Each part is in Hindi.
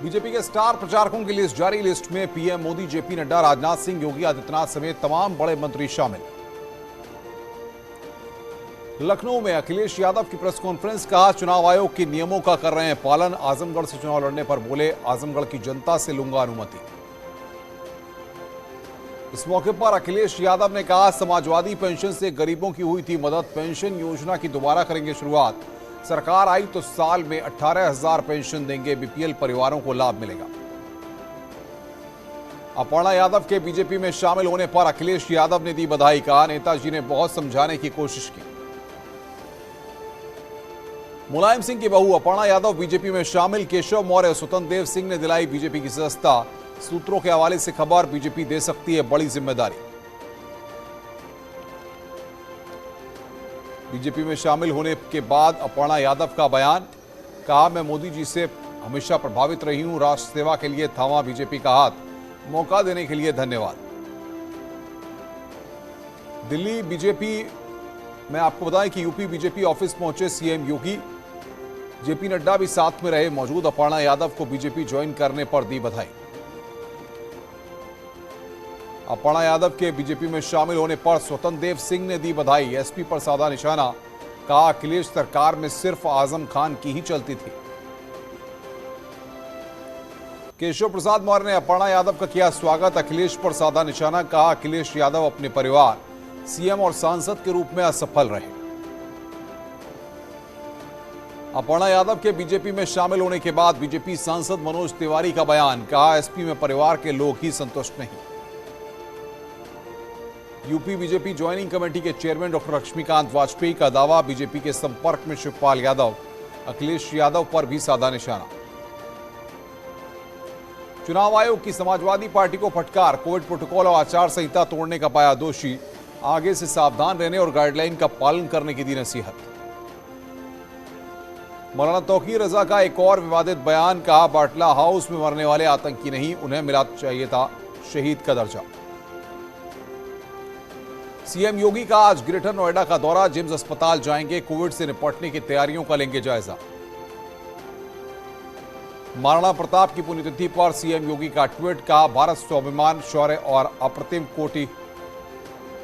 बीजेपी के स्टार प्रचारकों की लिस्ट जारी। लिस्ट में पीएम मोदी, जेपी नड्डा, राजनाथ सिंह, योगी आदित्यनाथ समेत तमाम बड़े मंत्री शामिल। लखनऊ में अखिलेश यादव की प्रेस कॉन्फ्रेंस, कहा चुनाव आयोग के नियमों का कर रहे हैं पालन। आजमगढ़ से चुनाव लड़ने पर बोले, आजमगढ़ की जनता से लूंगा अनुमति। इस मौके पर अखिलेश यादव ने कहा, समाजवादी पेंशन से गरीबों की हुई थी मदद, पेंशन योजना की दोबारा करेंगे शुरुआत। सरकार आई तो साल में 18,000 पेंशन देंगे, बीपीएल परिवारों को लाभ मिलेगा। अपर्णा यादव के बीजेपी में शामिल होने पर अखिलेश यादव ने दी बधाई, कहा नेताजी ने बहुत समझाने की कोशिश की। मुलायम सिंह की बहू अपर्णा यादव बीजेपी में शामिल, केशव मौर्य, स्वतंत्र देव सिंह ने दिलाई बीजेपी की सदस्यता। सूत्रों के हवाले से खबर, बीजेपी दे सकती है बड़ी जिम्मेदारी। बीजेपी में शामिल होने के बाद अपर्णा यादव का बयान, कहा मैं मोदी जी से हमेशा प्रभावित रही हूं, राष्ट्र सेवा के लिए थामा बीजेपी का हाथ, मौका देने के लिए धन्यवाद। दिल्ली बीजेपी में आपको बताएं कि यूपी बीजेपी ऑफिस पहुंचे सीएम योगी, जेपी नड्डा भी साथ में रहे मौजूद। अपर्णा यादव को बीजेपी ज्वाइन करने पर दी बधाई। अपर्णा यादव के बीजेपी में शामिल होने पर स्वतंत्र देव सिंह ने दी बधाई, एसपी पर साधा निशाना, कहा अखिलेश सरकार में सिर्फ आजम खान की ही चलती थी। केशव प्रसाद मौर्य ने अपर्णा यादव का किया स्वागत, अखिलेश पर साधा निशाना, कहा अखिलेश यादव अपने परिवार, सीएम और सांसद के रूप में असफल रहे। अपर्णा यादव के बीजेपी में शामिल होने के बाद बीजेपी सांसद मनोज तिवारी का बयान, कहा एसपी में परिवार के लोग ही संतुष्ट नहीं। यूपी बीजेपी ज्वाइनिंग कमेटी के चेयरमैन डॉक्टर लक्ष्मीकांत वाजपेयी का दावा, बीजेपी के संपर्क में शिवपाल यादव, अखिलेश यादव पर भी साधा निशाना। चुनाव आयोग की समाजवादी पार्टी को फटकार, कोविड प्रोटोकॉल और आचार संहिता तोड़ने का पाया दोषी, आगे से सावधान रहने और गाइडलाइन का पालन करने की दी नसीहत। मौलाना तौकीर रजा का एक और विवादित बयान, कहा बाटला हाउस में मरने वाले आतंकी नहीं, उन्हें मिला चाहिए था शहीद का दर्जा। सीएम योगी का आज ग्रेटर नोएडा का दौरा, जिम्स अस्पताल जाएंगे, कोविड से निपटने की तैयारियों का लेंगे जायजा। महाराणा प्रताप की पुण्यतिथि पर सीएम योगी का ट्वीट, कहा भारत स्वाभिमान, शौर्य और अप्रतिम कोटि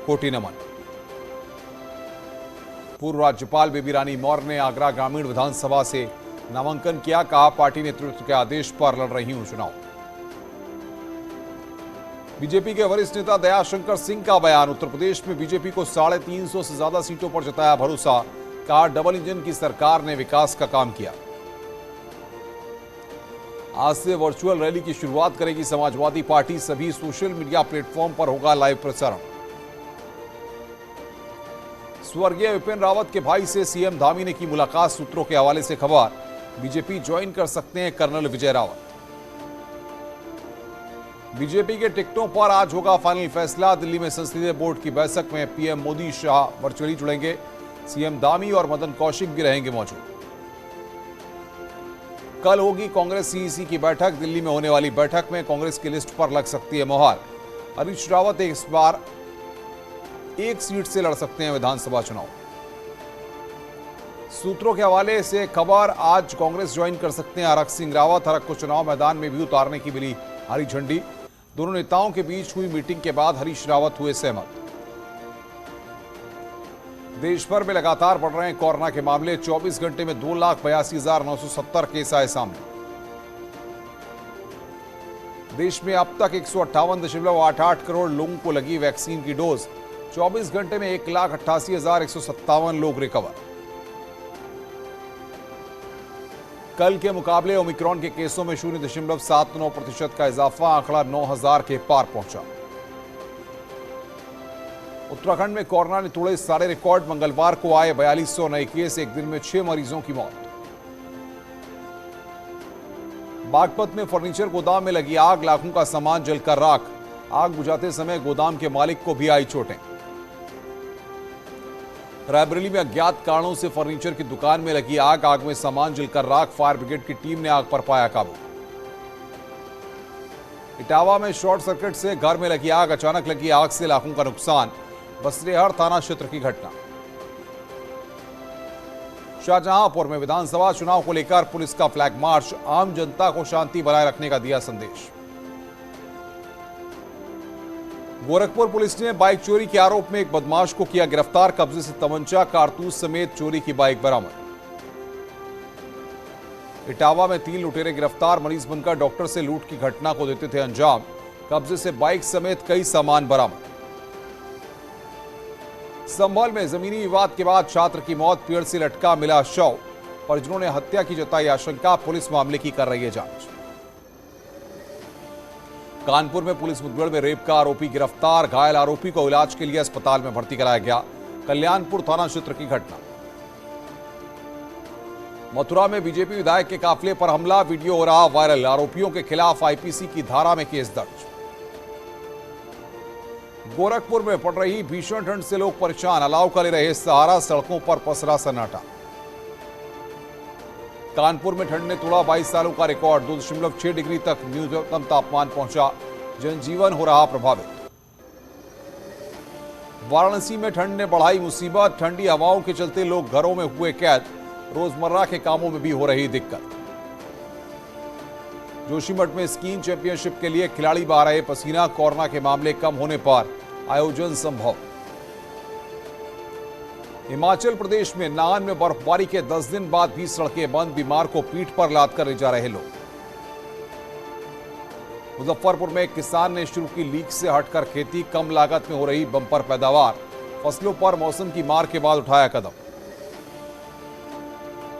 कोटि नमन। पूर्व राज्यपाल बेबी रानी मौर्य ने आगरा ग्रामीण विधानसभा से नामांकन किया, कहा पार्टी नेतृत्व के आदेश पर लड़ रही हूं चुनाव। बीजेपी के वरिष्ठ नेता दयाशंकर सिंह का बयान, उत्तर प्रदेश में बीजेपी को 350 से ज्यादा सीटों पर जताया भरोसा, कहा डबल इंजन की सरकार ने विकास का काम किया। आज से वर्चुअल रैली की शुरुआत करेगी समाजवादी पार्टी, सभी सोशल मीडिया प्लेटफॉर्म पर होगा लाइव प्रसारण। स्वर्गीय विपिन रावत के भाई से सीएम धामी ने की मुलाकात, सूत्रों के हवाले से खबर, बीजेपी ज्वाइन कर सकते हैं कर्नल विजय रावत। बीजेपी के टिकटों पर आज होगा फाइनल फैसला, दिल्ली में संसदीय बोर्ड की बैठक में पीएम मोदी, शाह वर्चुअली जुड़ेंगे, सीएम धामी और मदन कौशिक भी रहेंगे मौजूद। कल होगी कांग्रेस सीईसी की बैठक, दिल्ली में होने वाली बैठक में कांग्रेस की लिस्ट पर लग सकती है मोहर। हरीश रावत इस बार एक सीट से लड़ सकते हैं विधानसभा चुनाव। सूत्रों के हवाले से खबर, आज कांग्रेस ज्वाइन कर सकते हैं हरक सिंह रावत, हरक को चुनाव मैदान में भी उतारने की मिली हरी झंडी। दोनों नेताओं के बीच हुई मीटिंग के बाद हरीश रावत हुए सहमत। देश भर में लगातार बढ़ रहे हैं कोरोना के मामले, 24 घंटे में 2,82,970 केस आए सामने। देश में अब तक 158.88 करोड़ लोगों को लगी वैक्सीन की डोज, 24 घंटे में 1,88,157 लोग रिकवर। कल के मुकाबले ओमिक्रॉन के केसों में 0.79% का इजाफा, आंकड़ा 9,000 के पार पहुंचा। उत्तराखंड में कोरोना ने तोड़े सारे रिकॉर्ड, मंगलवार को आए 4200 नए केस, एक दिन में 6 मरीजों की मौत। बागपत में फर्नीचर गोदाम में लगी आग, लाखों का सामान जलकर राख, आग बुझाते समय गोदाम के मालिक को भी आई चोटें। रायबरेली में अज्ञात कारणों से फर्नीचर की दुकान में लगी आग, आग में सामान जलकर राख, फायर ब्रिगेड की टीम ने आग पर पाया काबू। इटावा में शॉर्ट सर्किट से घर में लगी आग, अचानक लगी आग से लाखों का नुकसान, बसरेहर थाना क्षेत्र की घटना। शाहजहांपुर में विधानसभा चुनाव को लेकर पुलिस का फ्लैग मार्च, आम जनता को शांति बनाए रखने का दिया संदेश। गोरखपुर पुलिस ने बाइक चोरी के आरोप में एक बदमाश को किया गिरफ्तार, कब्जे से तमंचा, कारतूस समेत चोरी की बाइक बरामद। इटावा में 3 लुटेरे गिरफ्तार, मरीज बनकर डॉक्टर से लूट की घटना को देते थे अंजाम, कब्जे से बाइक समेत कई सामान बरामद। संभल में जमीनी विवाद के बाद छात्र की मौत, पेड़ से लटका मिला शव, परिजनों ने हत्या की जताई आशंका, पुलिस मामले की कर रही है जांच। कानपुर में पुलिस मुठभेड़ में रेप का आरोपी गिरफ्तार, घायल आरोपी को इलाज के लिए अस्पताल में भर्ती कराया गया। कल्याणपुर थाना क्षेत्र की घटना। मथुरा में बीजेपी विधायक के काफिले पर हमला, वीडियो हो रहा वायरल, आरोपियों के खिलाफ आईपीसी की धारा में केस दर्ज। गोरखपुर में पड़ रही भीषण ठंड से लोग परेशान, अलाव का ले रहे सहारा, सड़कों पर पसरा सन्नाटा। कानपुर में ठंड ने तोड़ा 22 सालों का रिकॉर्ड, 2.6 डिग्री तक न्यूनतम तापमान पहुंचा, जनजीवन हो रहा प्रभावित। वाराणसी में ठंड ने बढ़ाई मुसीबत, ठंडी हवाओं के चलते लोग घरों में हुए कैद, रोजमर्रा के कामों में भी हो रही दिक्कत। जोशीमठ में स्कीइंग चैंपियनशिप के लिए खिलाड़ी बहा रहे पसीना, कोरोना के मामले कम होने पर आयोजन संभव। हिमाचल प्रदेश में नाहन में बर्फबारी के 10 दिन बाद भी सड़कें बंद, बीमार को पीठ पर लाद कर ले जा रहे लोग। मुजफ्फरपुर में एक किसान ने शुरू की लीक से हटकर खेती, कम लागत में हो रही बम्पर पैदावार, फसलों पर मौसम की मार के बाद उठाया कदम।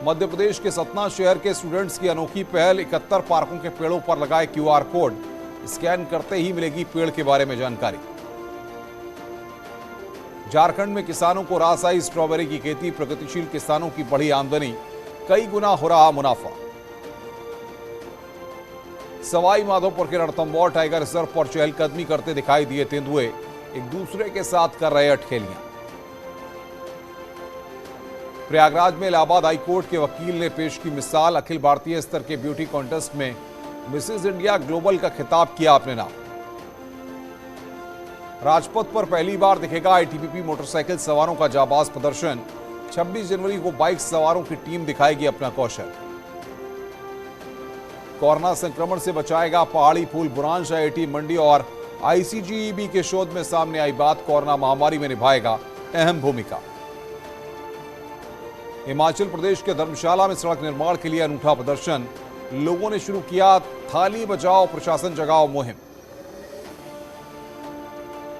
मध्य प्रदेश के सतना शहर के स्टूडेंट्स की अनोखी पहल, 71 पार्कों के पेड़ों पर लगाए QR कोड, स्कैन करते ही मिलेगी पेड़ के बारे में जानकारी। झारखंड में किसानों को रास आई स्ट्रॉबेरी की खेती, प्रगतिशील किसानों की बढ़ी आमदनी, कई गुना हो रहा मुनाफा। सवाई माधोपुर के रणथंभौर टाइगर रिजर्व पर चहलकदमी करते दिखाई दिए तेंदुए, एक दूसरे के साथ कर रहे अटखेलियां। प्रयागराज में इलाहाबाद हाईकोर्ट के वकील ने पेश की मिसाल, अखिल भारतीय स्तर के ब्यूटी कॉन्टेस्ट में मिसेज इंडिया ग्लोबल का खिताब किया अपने नाम। राजपथ पर पहली बार दिखेगा आईटीबीपी मोटरसाइकिल सवारों का जाबाज प्रदर्शन, 26 जनवरी को बाइक सवारों की टीम दिखाएगी अपना कौशल। कोरोना संक्रमण से बचाएगा पहाड़ी फूल, बुरांश आईआईटी मंडी और आईसीजीईबी के शोध में सामने आई बात, कोरोना महामारी में निभाएगा अहम भूमिका। हिमाचल प्रदेश के धर्मशाला में सड़क निर्माण के लिए अनूठा प्रदर्शन, लोगों ने शुरू किया थाली बचाओ प्रशासन जगाओ मुहिम।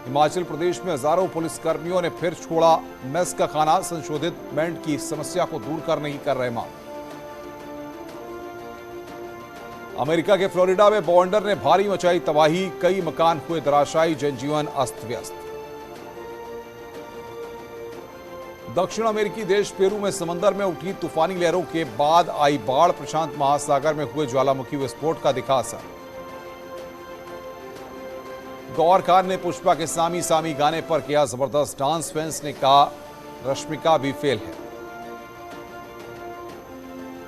हिमाचल प्रदेश में हजारों पुलिसकर्मियों ने फिर छोड़ा मेस का खाना, संशोधित बैंड की समस्या को दूर करने की कर रहे मांग। अमेरिका के फ्लोरिडा में बवंडर ने भारी मचाई तबाही, कई मकान हुए धराशायी, जनजीवन अस्त व्यस्त। दक्षिण अमेरिकी देश पेरू में समंदर में उठी तूफानी लहरों के बाद आई बाढ़, प्रशांत महासागर में हुए ज्वालामुखी विस्फोट का दिखा असर। गौहर खान ने पुष्पा के सामी सामी गाने पर किया जबरदस्त डांस, फैंस ने कहा रश्मिका भी फेल है।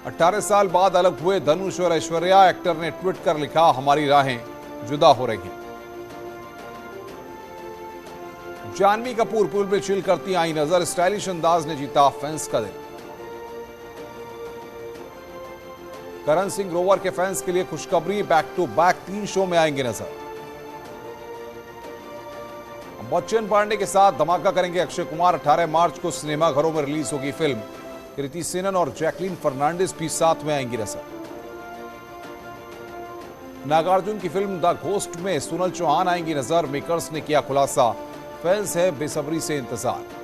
18 साल बाद अलग हुए धनुष और ऐश्वर्या, एक्टर ने ट्वीट कर लिखा हमारी राहें जुदा हो रही हैं। जानवी कपूर पूल में चिल करती आई नजर, स्टाइलिश अंदाज ने जीता फैंस का दिल। करण सिंह ग्रोवर के फैंस के लिए खुशखबरी, बैक टू बैक 3 शो में आएंगे नजर। बच्चन पांडे के साथ धमाका करेंगे अक्षय कुमार, 18 मार्च को सिनेमाघरों में रिलीज होगी फिल्म। कृति सेनन और जैकलीन फर्नांडिस भी साथ में आएंगी नजर। नागार्जुन की फिल्म द घोस्ट में सोनल चौहान आएंगी नजर, मेकर्स ने किया खुलासा, फैंस है बेसब्री से इंतजार।